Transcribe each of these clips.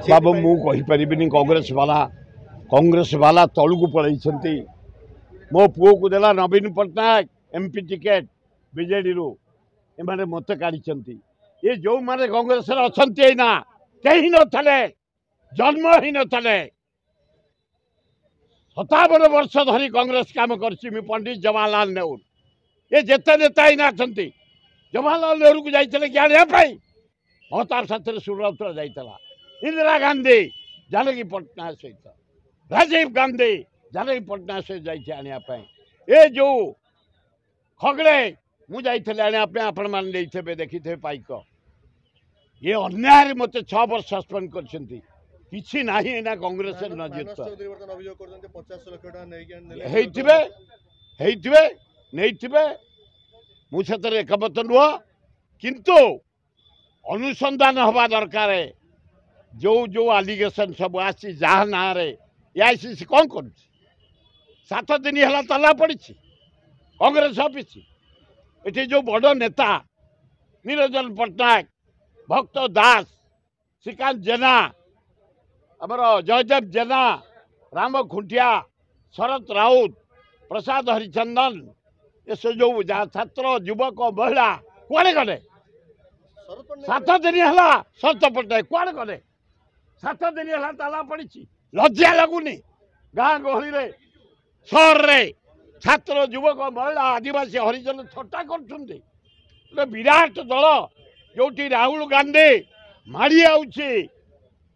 बाबू मुझे कांग्रेस वाला तलू को पलैंती मो पुओ को देला नवीन पट्टनायक एमपी टिकेट बीजेडी रु एमाने मत काढ़ी ये जो माने कांग्रेस अच्छा ना कहीं नथले जन्म ही नथले 57 वर्ष धरी कांग्रेस काम करछि पंडित जवाहरलाल नेहरू ये जेते नेता ही ना अछंती जवाहरलाल नेहरू को जाइतले क्या पाई महताब साथी सुरत जाइतला इंदिरा गांधी जानकी पट्टनायक सहित राजीव गांधी जानकी पट्टनायक सहित जाइए आने ये जो खगड़े मुझे आने आपण मैंने देखी थे पाइक ये अन्याय मत 6 वर्ष सस्पेंड कर किसी ना कांग्रेस नजीर मुझे एकमत नुह किंतु अनुसंधान हवा दरकार जो जो आलिगेशन सब आसी जहाँ ना आईसीसी कौन कर 7 दिन है ताला पड़ी कांग्रेस ऑफिस ये जो बड़ नेता निरंजन पट्टनायक भक्त दास श्रीकांत जेना आमर जयदेव जेना राम खुंटिया शरत राउत प्रसाद हरिचंदन ये सब जो छात्र युवक महिला कुआड़े गले 7 दिन है शरत पट्टनायक कुआड़े गले 7 दिन है ताला पड़ी लज्जा लगुनि गाँ गहली सहर रे छात्र युवक महिला आदिवासी हरिजन छटा कर विराट दल जो राहुल गांधी माड़ी आउची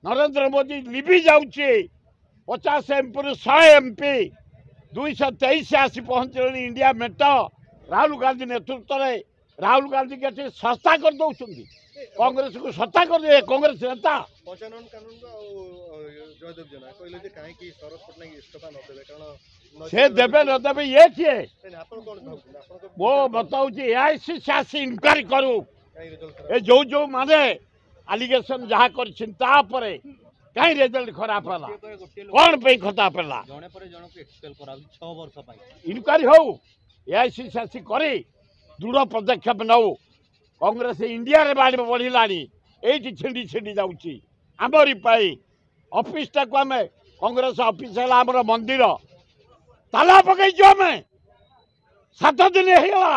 नरेंद्र मोदी लिपि जाऊँगी 50 एमपी 100 एमपी 223 आसी पहुँचे इंडिया मेट राहुल गांधी नेतृत्व में राहुल गांधी के सस्ता कर दौरान कांग्रेस को सत्ता कर दे कांग्रेस नेता से देवे न देवे ये किए वो बताऊँ एआईसीसी आसी इनक्वारी करू ए जो जो माने आलिगेशन जहाँ कर कहीं रिजल्ट खराब है कौन पे खराब है इनक्वारी हो एआईसीसी आसी करी दृढ़ पदक्षेप नौ कांग्रेस इंडिया रे बाड़ी बढ़ला ये छिंडी छिंडी जाऊँगी आमरी ऑफिस टाक आम कांग्रेस ऑफिस है आमर मंदिर ताला पकईचु आम 7 दिन होगा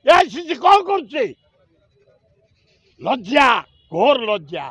एआईसीसी कौन कर लज्जा घोर लज्जा।